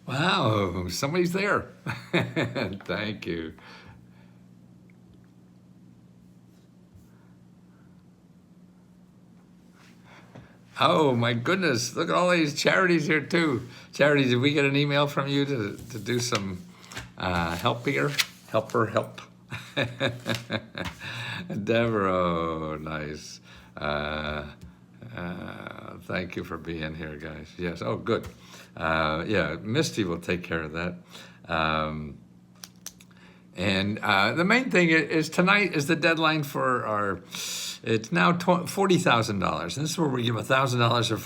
Wow, somebody's there. Thank you. Oh my goodness, look at all these charities here too. Charities, did we get an email from you to do some help here? Help. Deborah, oh, nice. Uh, Thank you for being here, guys. Yes, oh, good. Yeah, Misty will take care of that. Um, and the main thing is tonight is the deadline for our. It's now $40,000, and this is where we give $1,000 or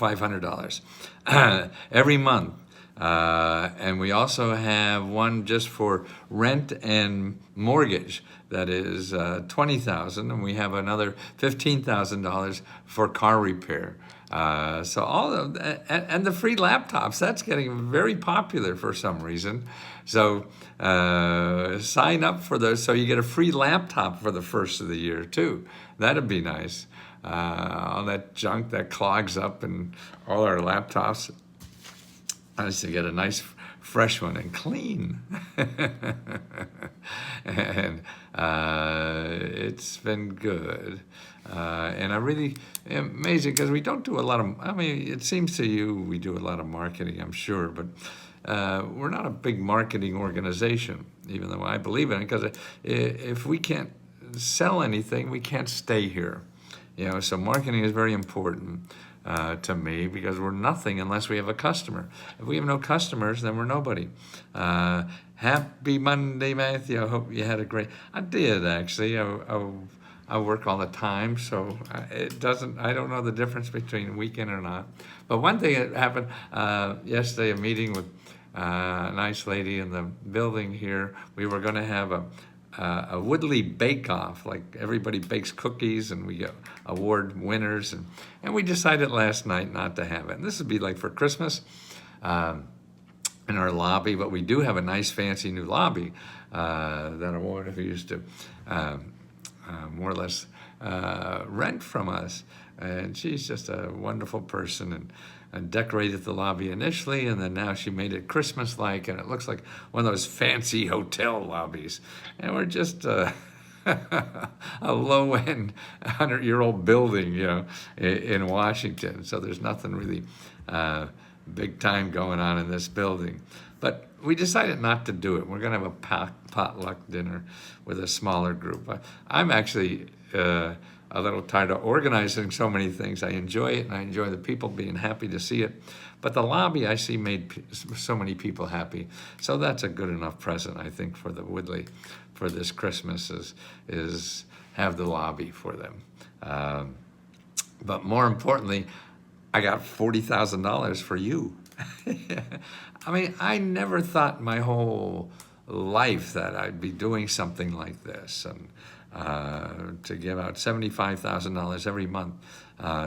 $500 every month. And we also have one just for rent and mortgage that is 20,000, and we have another $15,000 for car repair. So all of and the free laptops, that's getting very popular for some reason. So sign up for those so you get a free laptop for the first of the year too. That'd be nice. All that junk that clogs up and all our laptops. I used to get a nice fresh one and clean. And it's been good. And I really am amazing because we don't do a lot of, I mean, it seems to you we do a lot of marketing, I'm sure, but we're not a big marketing organization, even though I believe in it, because if we can't sell anything, we can't stay here. You know, so marketing is very important to me because we're nothing unless we have a customer. If we have no customers, then we're nobody. Happy Monday, Matthew. I hope you had a great. I did actually. I work all the time, so it doesn't. I don't know the difference between weekend or not. But one thing that happened yesterday, a meeting with a nice lady in the building here. We were going to have a Woodley bake-off, like everybody bakes cookies and we get award winners, and we decided last night not to have it. And this would be like for Christmas in our lobby, but we do have a nice fancy new lobby that a woman who used to more or less rent from us, and she's just a wonderful person, and decorated the lobby initially, and then now she made it Christmas-like, and it looks like one of those fancy hotel lobbies. And we're just a low-end 100-year-old building, you know, in Washington. So there's nothing really big time going on in this building. But we decided not to do it. We're going to have a potluck dinner with a smaller group. I'm actually a little tired of organizing so many things. I enjoy it, and I enjoy the people being happy to see it. But the lobby, I see, made so many people happy. So that's a good enough present, I think, for the Woodley for this Christmas is have the lobby for them. But more importantly, I got $40,000 for you. I mean, I never thought my whole life that I'd be doing something like this, and to give out $75,000 every month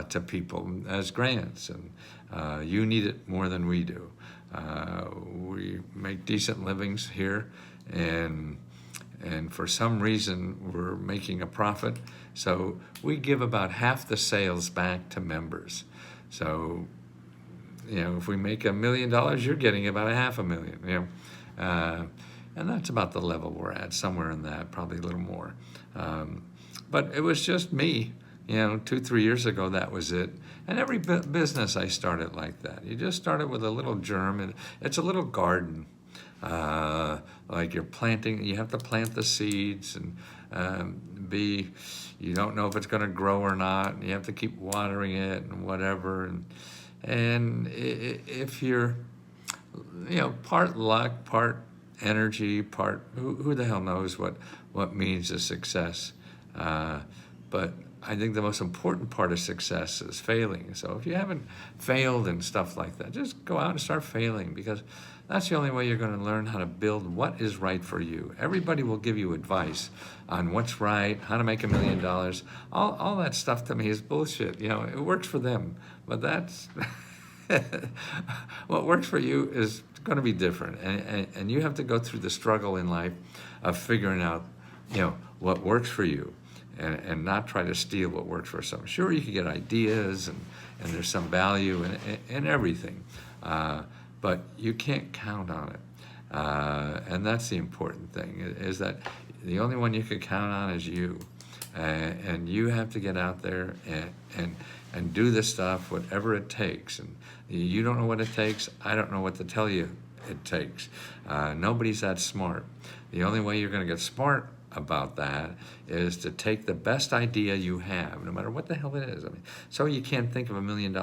to people as grants, and you need it more than we do. We make decent livings here, and for some reason we're making a profit, so we give about half the sales back to members. So, you know, if we make $1 million, you're getting about $500,000. You know, and that's about the level we're at, somewhere in that, probably a little more. But it was just me, you know, 2-3 years ago, that was it. And every business I started like that. You just started with a little germ, and it's a little garden. Like you're planting, you have to plant the seeds, and you don't know if it's going to grow or not, and you have to keep watering it and whatever. And if you're, you know, part luck, part energy, part who the hell knows what means a success. But I think the most important part of success is failing. So if you haven't failed and stuff like that, just go out and start failing, because that's the only way you're going to learn how to build what is right for you. Everybody will give you advice on what's right, how to make $1 million. All that stuff to me is bullshit. You know, it works for them, but that's what works for you is going to be different, and you have to go through the struggle in life of figuring out, you know, what works for you, and not try to steal what works for some. Sure, you can get ideas, and there's some value in everything, but you can't count on it. And that's the important thing, is that the only one you can count on is you. And you have to get out there and do the stuff, whatever it takes. And you don't know what it takes. I don't know what to tell you it takes. Nobody's that smart. The only way you're going to get smart about that is to take the best idea you have, no matter what the hell it is. I mean, so you can't think of $1 million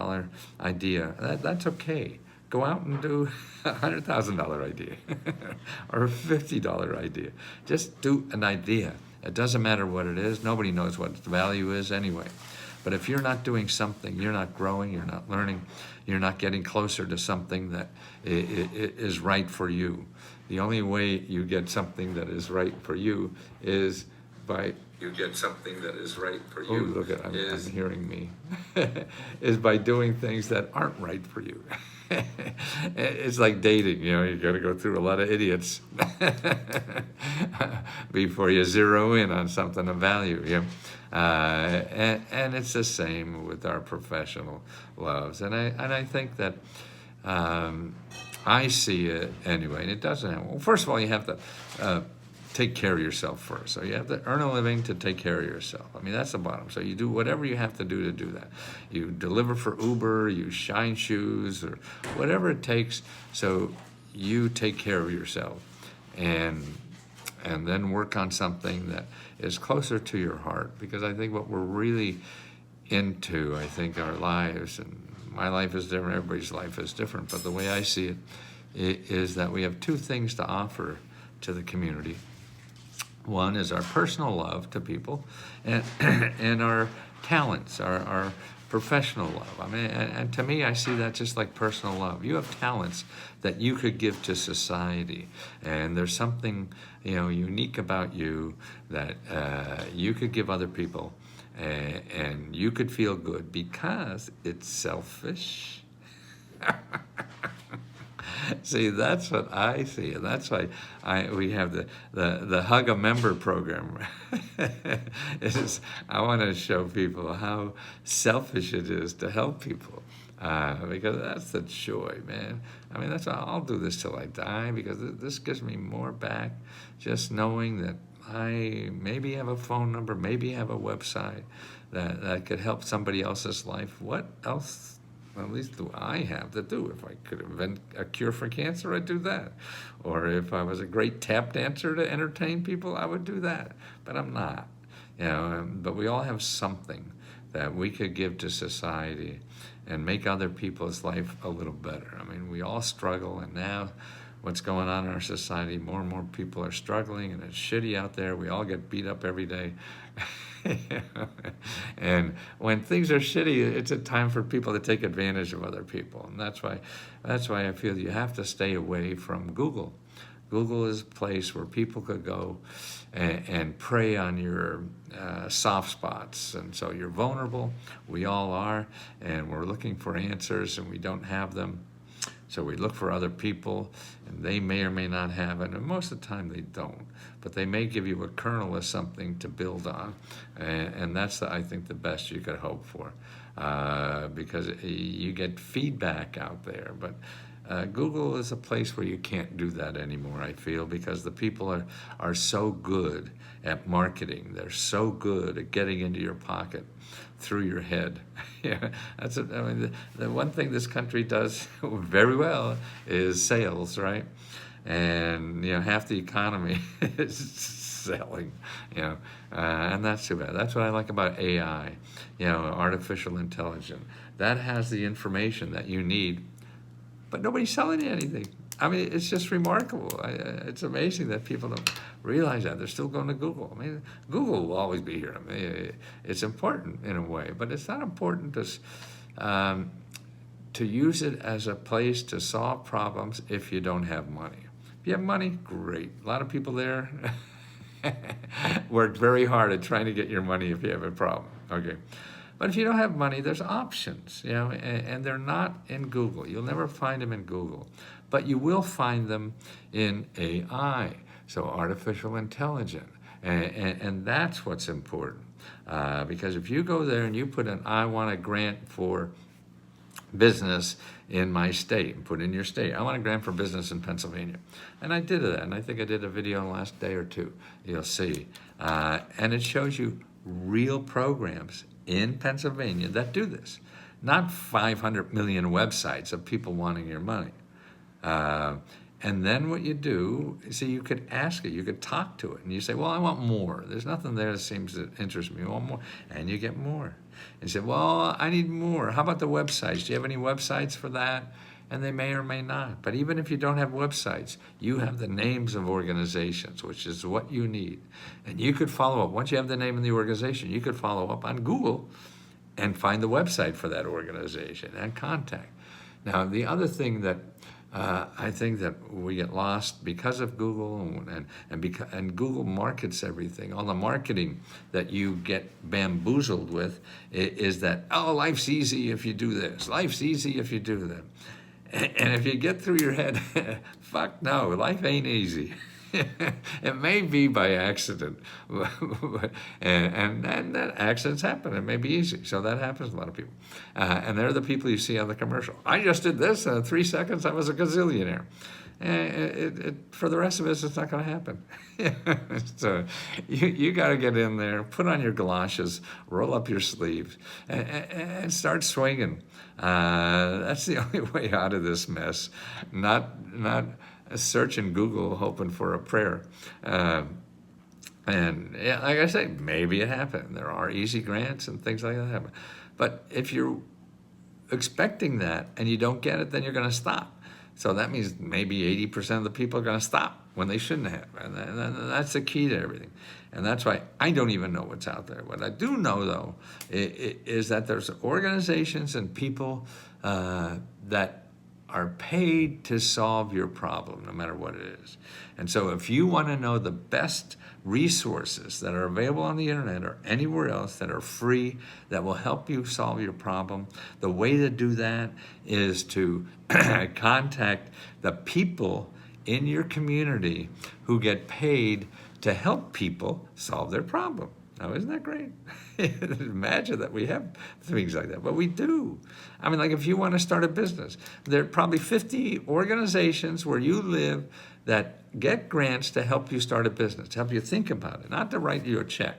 idea. That's okay. Go out and do a $100,000 idea or a $50 idea. Just do an idea. It doesn't matter what it is. Nobody knows what the value is anyway. But if you're not doing something, you're not growing, you're not learning, you're not getting closer to something that is right for you. The only way you get something that is right for you is by Oh, look at, I'm hearing me. Is by doing things that aren't right for you. It's like dating, you got to go through a lot of idiots before you zero in on something of value. And it's the same with our professional loves. And I think that I see it anyway, and it doesn't happen. Well, first of all, you have to take care of yourself first. So you have to earn a living to take care of yourself. I mean, that's the bottom. So you do whatever you have to do that. You deliver for Uber, you shine shoes, or whatever it takes. So you take care of yourself, and then work on something that is closer to your heart. Because I think what we're really into, I think our lives, and my life is different, everybody's life is different, but the way I see it is that we have two things to offer to the community. One is our personal love to people, and our talents, our professional love. I mean, and to me, I see that just like personal love. You have talents that you could give to society, and there's something unique about you that you could give other people, and you could feel good because it's selfish. See, that's what I see, and that's why we have the Hug a Member program. I want to show people how selfish it is to help people, because that's the joy, man. I mean, that's why I'll do this till I die, because this gives me more back, just knowing that I maybe have a phone number, maybe have a website that could help somebody else's life. What else? At least do I have to do? If I could invent a cure for cancer, I'd do that. Or if I was a great tap dancer to entertain people, I would do that. But I'm not. But we all have something that we could give to society and make other people's life a little better. I mean, we all struggle, and now what's going on in our society, more and more people are struggling, and it's shitty out there. We all get beat up every day. And when things are shitty, it's a time for people to take advantage of other people. And that's why I feel you have to stay away from Google. Google is a place where people could go and prey on your soft spots. And so you're vulnerable. We all are. And we're looking for answers, and we don't have them. So we look for other people, and they may or may not have it, and most of the time they don't. But they may give you a kernel of something to build on, and that's, I think, the best you could hope for, because you get feedback out there. But Google is a place where you can't do that anymore, I feel, because the people are so good at marketing. They're so good at getting into your pocket through your head. The one thing this country does very well is sales, right? And half the economy is selling, and that's too bad. That's what I like about AI, artificial intelligence. That has the information that you need, but nobody's selling you anything. I mean, it's just remarkable. It's amazing that people don't realize that. They're still going to Google. I mean, Google will always be here. I mean, it's important in a way, but it's not important to use it as a place to solve problems if you don't have money. If you have money, great. A lot of people there work very hard at trying to get your money if you have a problem. Okay. But if you don't have money, there's options, and they're not in Google. You'll never find them in Google. But you will find them in AI, so artificial intelligence. And that's what's important. Because if you go there and you put in, I want a grant for business in my state, and put in your state. I want a grant for business in Pennsylvania. And I did that, and I think I did a video in the last day or two, you'll see. And it shows you real programs in Pennsylvania that do this. Not 500 million websites of people wanting your money. And then what you do, see, you could ask it, you could talk to it, and you say, well, I want more. There's nothing there that seems to interest me. I want more. And you get more. And you say, well, I need more. How about the websites? Do you have any websites for that? And they may or may not. But even if you don't have websites, you have the names of organizations, which is what you need. And you could follow up. Once you have the name of the organization, you could follow up on Google and find the website for that organization and contact. Now, the other thing that I think that we get lost because of Google, and Google markets everything. All the marketing that you get bamboozled with is that, oh, life's easy if you do this. Life's easy if you do that. And if you get through your head, fuck no, life ain't easy. It may be by accident, and that accidents happen. It may be easy, so that happens to a lot of people. And they're the people you see on the commercial. I just did this, in 3 seconds I was a gazillionaire. For the rest of us, it's not going to happen. So you got to get in there, put on your galoshes, roll up your sleeves, and start swinging. That's the only way out of this mess. Not searching Google hoping for a prayer. And yeah, like I say, maybe it happened. There are easy grants and things like that happen. But if you're expecting that and you don't get it, then you're going to stop. So that means maybe 80% of the people are going to stop when they shouldn't have. And that's the key to everything. And that's why I don't even know what's out there. What I do know, though, is that there's organizations and people that are paid to solve your problem, no matter what it is. And so if you want to know the best resources that are available on the internet or anywhere else that are free, that will help you solve your problem, the way to do that is to contact the people in your community who get paid to help people solve their problem. Now, isn't that great? Imagine that we have things like that, but we do. I mean, like if you want to start a business, there are probably 50 organizations where you live that get grants to help you start a business, to help you think about it, not to write you a check.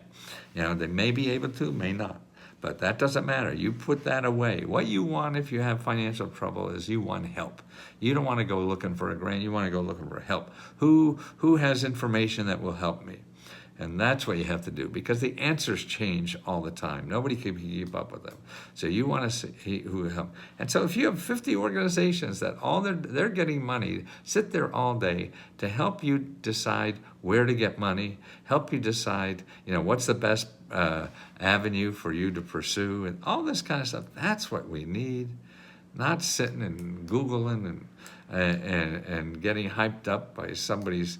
You know, they may be able to, may not, but that doesn't matter. You put that away. What you want if you have financial trouble is you want help. You don't want to go looking for a grant. You want to go looking for help. Who has information that will help me? And that's what you have to do, because the answers change all the time. Nobody can keep up with them. So you want to see who will help. And so if you have 50 organizations that all they're getting money, sit there all day to help you decide where to get money, help you decide, what's the best avenue for you to pursue, and all this kind of stuff. That's what we need. Not sitting and Googling and getting hyped up by somebody's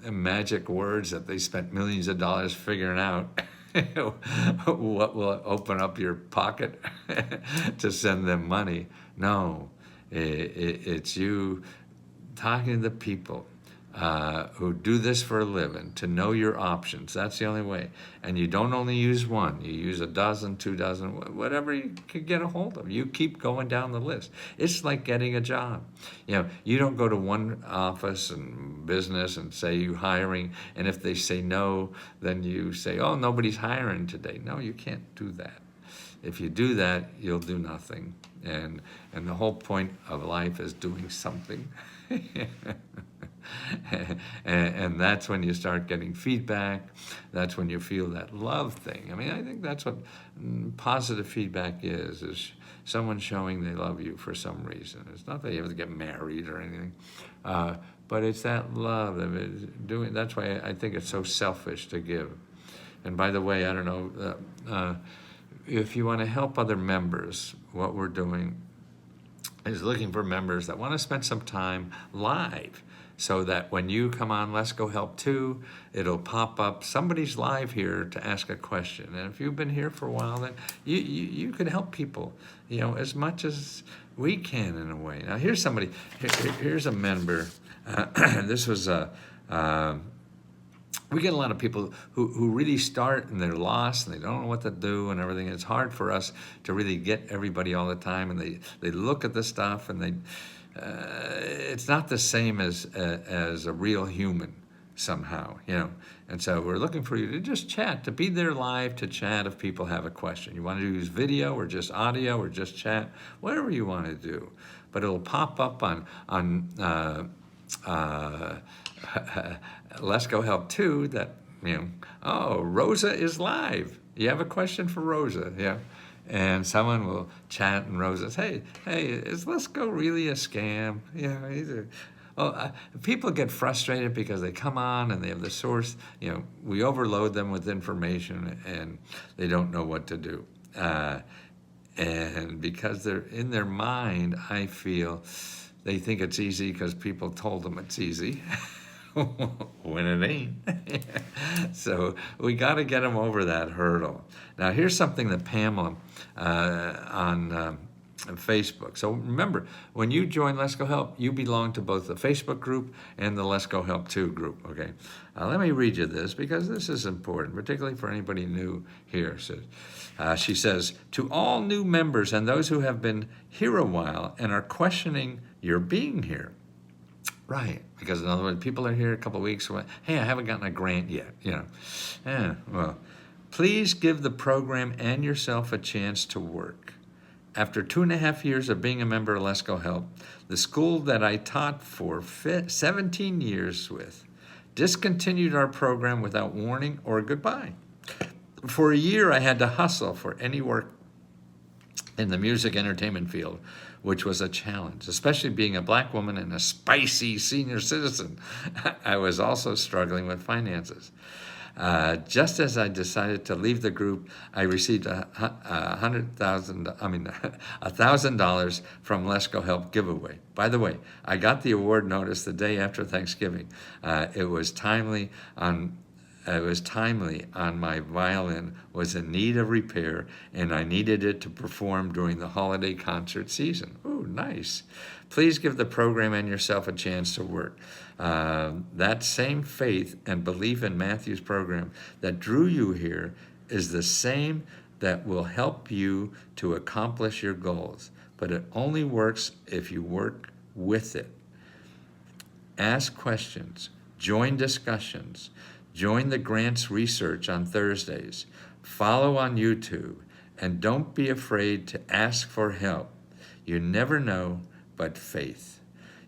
magic words that they spent millions of dollars figuring out what will open up your pocket to send them money. No, it's you talking to the people who do this for a living, to know your options. That's the only way. And you don't only use one. You use a dozen, 2 dozen, whatever you can get a hold of. You keep going down the list. It's like getting a job. You don't go to one office and business and say you're hiring, and if they say no, then you say, oh, nobody's hiring today. No, you can't do that. If you do that, you'll do nothing. And the whole point of life is doing something. And that's when you start getting feedback. That's when you feel that love thing. I mean, I think that's what positive feedback is someone showing they love you for some reason. It's not that you have to get married or anything, but it's that love. That's why I think it's so selfish to give. And by the way, I don't know, if you want to help other members, what we're doing is looking for members that want to spend some time live, so that when you come on Let's Go Help 2, it'll pop up, somebody's live here to ask a question. And if you've been here for a while, then you can help people, as much as we can in a way. Now here's somebody, here's a member. This was we get a lot of people who really start and they're lost and they don't know what to do and everything. It's hard for us to really get everybody all the time, and they look at the stuff and it's not the same as a real human somehow, you know. And so we're looking for you to just chat, to be there live, to chat if people have a question. You want to use video or just audio or just chat, whatever you want to do. But it'll pop up on Let's Go Help 2 that, you know, oh, Rosa is live. You have a question for Rosa, yeah? And someone will chat and Rosa says, hey, is Let's Go really a scam? Yeah, people get frustrated because they come on and they have the source, you know, we overload them with information and they don't know what to do. And because they're in their mind, I feel they think it's easy because people told them it's easy. When it ain't. So we got to get them over that hurdle. Now, here's something that Pamela on Facebook. So remember, when you join Let's Go Help, you belong to both the Facebook group and the Let's Go Help 2 group, okay? Let me read you this because this is important, particularly for anybody new here. So, she says, to all new members and those who have been here a while and are questioning your being here. Right, because in other words, people are here a couple of weeks. Hey, I haven't gotten a grant yet, you know. Well, please give the program and yourself a chance to work. After 2.5 years of being a member of Let's Go Help, the school that I taught for 17 years with discontinued our program without warning or goodbye. For a year, I had to hustle for any work in the music entertainment field, which was a challenge, especially being a black woman and a spicy senior citizen. I was also struggling with finances. Just as I decided to leave the group, I received $1,000 from Let's Go Help giveaway. By the way, I got the award notice the day after Thanksgiving. It was timely on my violin was in need of repair, and I needed it to perform during the holiday concert season. Ooh, nice. Please give the program and yourself a chance to work. That same faith and belief in Matthew's program that drew you here is the same that will help you to accomplish your goals, but it only works if you work with it. Ask questions, join discussions, join the grants research on Thursdays, follow on YouTube, and don't be afraid to ask for help. You never know but faith.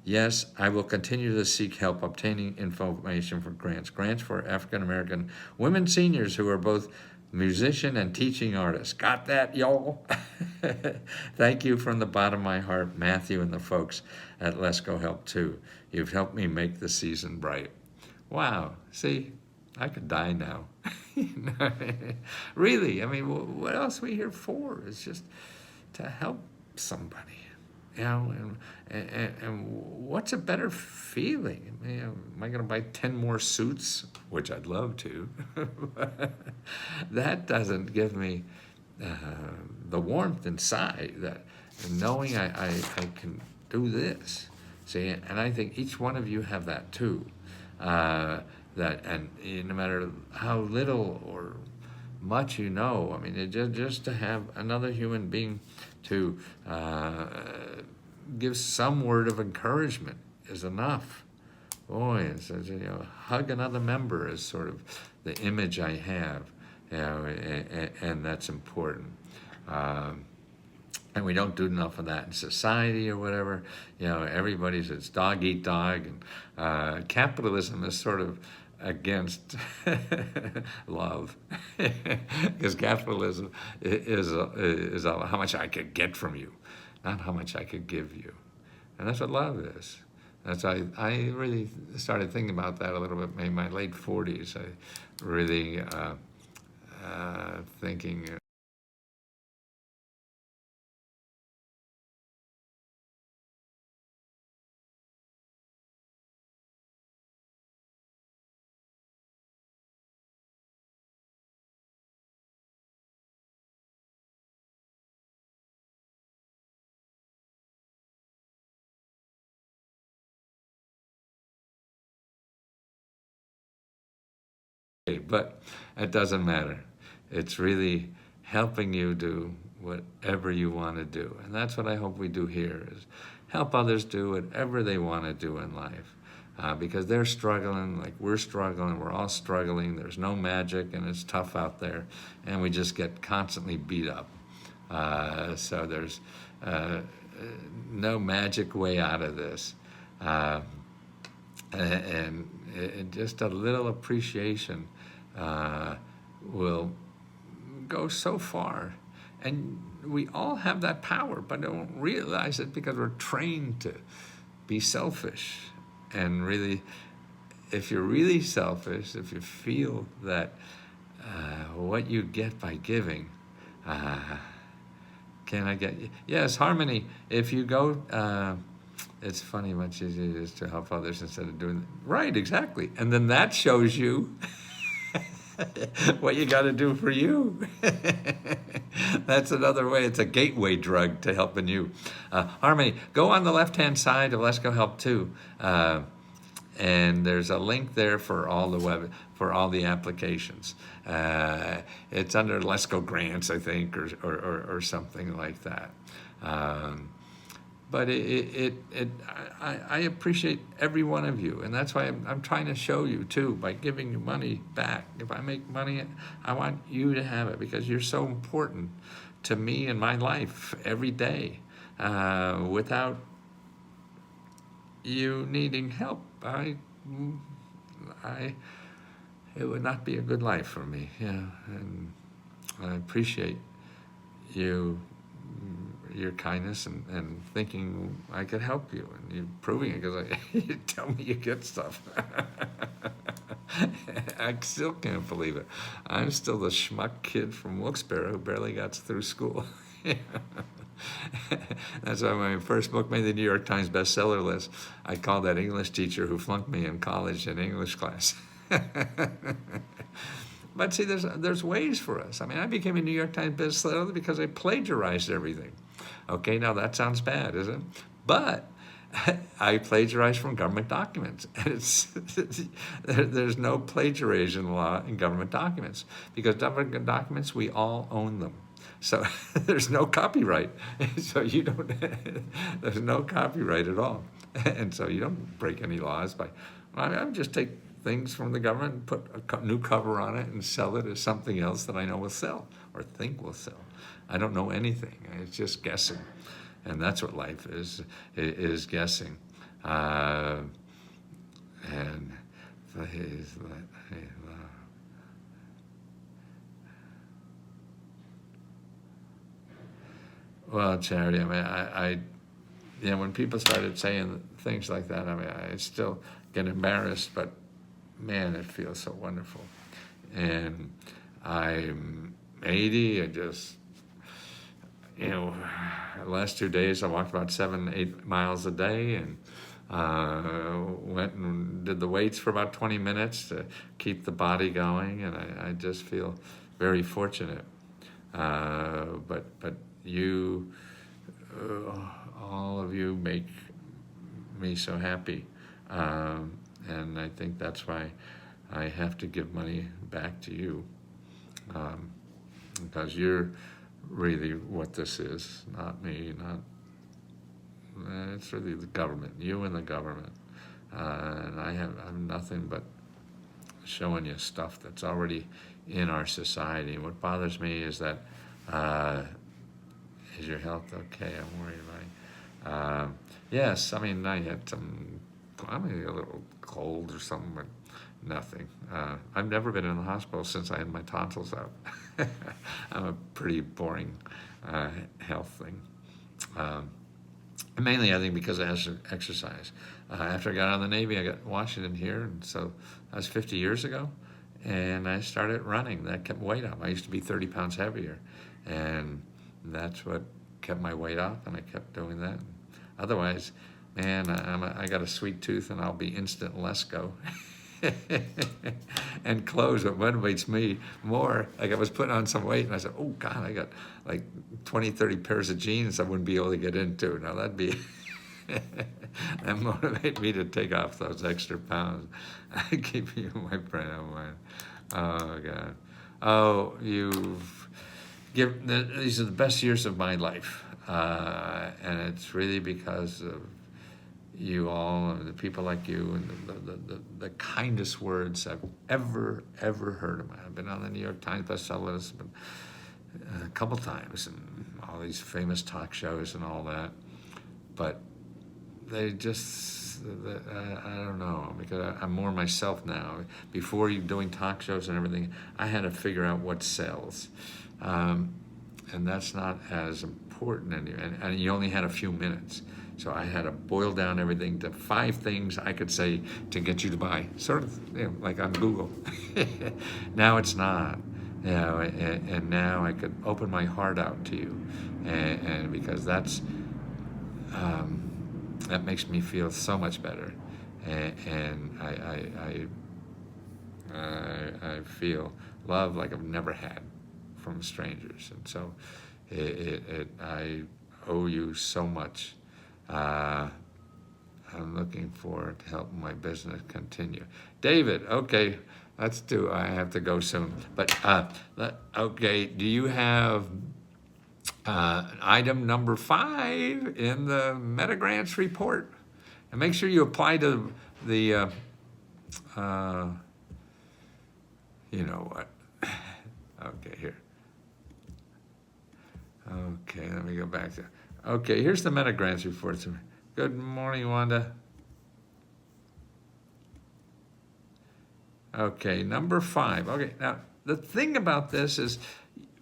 Yes, I will continue to seek help obtaining information for grants for African American women seniors who are both musician and teaching artists. Got that, y'all? Thank you from the bottom of my heart, Matthew and the folks at Let's Go Help 2. You've helped me make the season bright. Wow, see, I could die now. Really, I mean, what else are we here for? It's just to help somebody. You know, and what's a better feeling? I mean, am I going to buy 10 more suits, which I'd love to? That doesn't give me the warmth inside, that knowing I can do this. See, and I think each one of you have that too. And no matter how little or much you know, I mean, just to have another human being to give some word of encouragement is enough. Boy, hug another member is sort of the image I have, you know, and that's important. And we don't do enough of that in society or whatever. You know, it's dog eat dog, and capitalism is sort of against love, because capitalism is how much I could get from you, not how much I could give you, and that's what love is. That's why I really started thinking about that a little bit in my late 40s. I really thinking. but it doesn't matter. It's really helping you do whatever you want to do. And that's what I hope we do here, is help others do whatever they want to do in life. Because they're struggling like we're struggling, we're all struggling, there's no magic and it's tough out there, and we just get constantly beat up. So there's no magic way out of this. And just a little appreciation will go so far. And we all have that power, but don't realize it because we're trained to be selfish. And really, if you're really selfish, if you feel that what you get by giving, can I get? Yes, harmony. If you go, it's funny much easier it is to help others instead of doing. Right, exactly. And then that shows you what you got to do for you. That's another way. It's a gateway drug to helping you. Harmony, go on the left-hand side of Let's Go Help Too, and there's a link there for all the applications. It's under Let's Go Grants, I think, or something like that. But I appreciate every one of you, and that's why I'm trying to show you too, by giving you money back. If I make money, I want you to have it because you're so important to me in my life every day. Without you needing help, it would not be a good life for me. Yeah, and I appreciate you. Your kindness and thinking I could help you, and you proving it because you tell me you get stuff. I still can't believe it. I'm still the schmuck kid from Wilkes-Barre who barely got through school. That's why my first book made the New York Times bestseller list. I called that English teacher who flunked me in college in English class. But see, there's ways for us. I mean, I became a New York Times bestseller because I plagiarized everything. Okay, now that sounds bad, isn't it? But I plagiarized from government documents. And there's no plagiarism law in government documents because government documents, we all own them. So there's no copyright. So there's no copyright at all. And so you don't break any laws I would just take things from the government and put a new cover on it and sell it as something else that I know will sell or think will sell. I don't know anything. It's just guessing. And that's what life is guessing. And well, Charity, I when people started saying things like that, I still get embarrassed, but man, it feels so wonderful. And I'm 80, I just, the last 2 days I walked about 7-8 miles a day and went and did the weights for about 20 minutes to keep the body going, and I just feel very fortunate. But you, all of you make me so happy. And I think that's why I have to give money back to you, because you're really what this is, not me, it's really the government, you and the government. And I have nothing but showing you stuff that's already in our society. What bothers me is that, is your health okay? I'm worried about it. Yes, I had a little cold or something, but nothing. I've never been in the hospital since I had my tonsils out. I'm a pretty boring health thing. Mainly, I think, because I exercise. After I got out of the Navy, I got Washington here, and so that was 50 years ago, and I started running. That kept weight up. I used to be 30 pounds heavier, and that's what kept my weight up, and I kept doing that. Otherwise, man, I got a sweet tooth, and I'll be instant Lesko. And clothes, what motivates me more, like I was putting on some weight, and I said, oh, God, I got like 20, 30 pairs of jeans I wouldn't be able to get into. Now, that'd be, that motivate me to take off those extra pounds. I keep you my brain on mine. Oh God. Oh, these are the best years of my life, and it's really because of you all, and the people like you, and the kindest words I've ever heard of. I've been on the New York Times bestseller list a couple times, and all these famous talk shows and all that, but they just, I don't know, because I'm more myself now. Before you doing talk shows and everything, I had to figure out what sells. And that's not as important anymore. And you only had a few minutes. So I had to boil down everything to 5 things I could say to get you to buy, sort of, like on Google. Now it's not. And now I could open my heart out to you, and because that makes me feel so much better, and I feel love like I've never had from strangers, and so I owe you so much. I'm looking forward to helping my business continue. David, okay, I have to go soon, but okay, do you have item number 5 in the MetaGrants report? And make sure you apply to the, you know what? Okay, here. Okay, let me go back to, okay, here's the MetaGrants report. Good morning, Wanda. Okay, number 5. Okay, now the thing about this is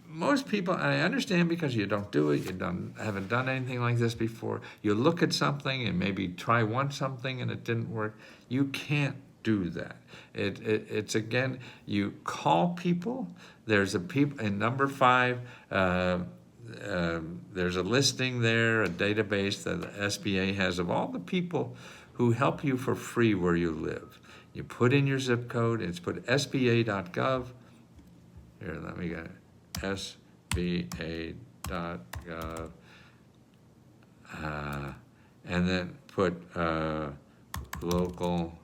most people, and I understand because you don't do it, haven't done anything like this before. You look at something and maybe try something and it didn't work. You can't do that. It's again, you call people. There's in number 5, there's a listing there, a database that the SBA has of all the people who help you for free where you live. You put in your zip code, it's put sba.gov. Here, let me get it. sba.gov. And then put local,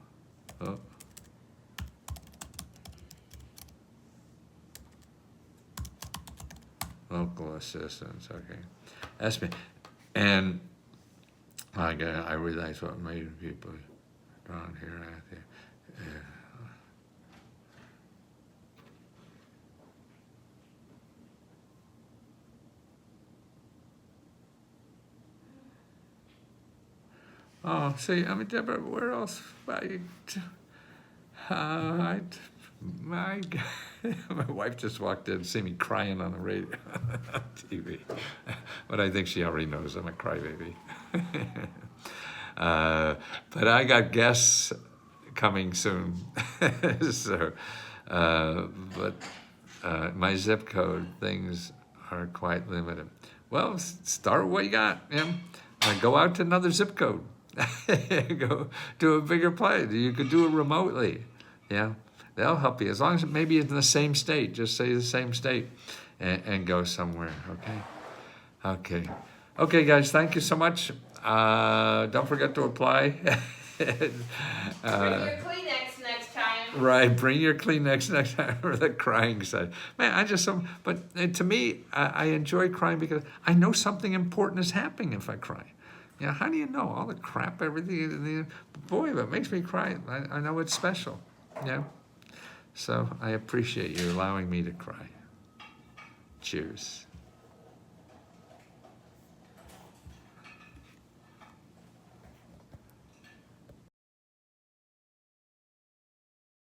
local assistance, okay. SBA. And I realize what made people around here. Oh, see, I mean, Deborah, where else? My my wife just walked in and see me crying on the radio, on TV. But I think she already knows I'm a crybaby. But I got guests coming soon. So, but my zip code things are quite limited. Well, start what you got. Go out to another zip code. Go to a bigger place. You could do it remotely. Yeah, they'll help you as long as maybe it's in the same state. Just say the same state, and go somewhere. Okay, guys. Thank you so much. Don't forget to apply. Bring your Kleenex next time. Right, bring your Kleenex next time for the crying side. Man, but to me, I enjoy crying because I know something important is happening if I cry. How do you know all the crap, everything? Boy, that makes me cry. I know it's special. So I appreciate you allowing me to cry. Cheers.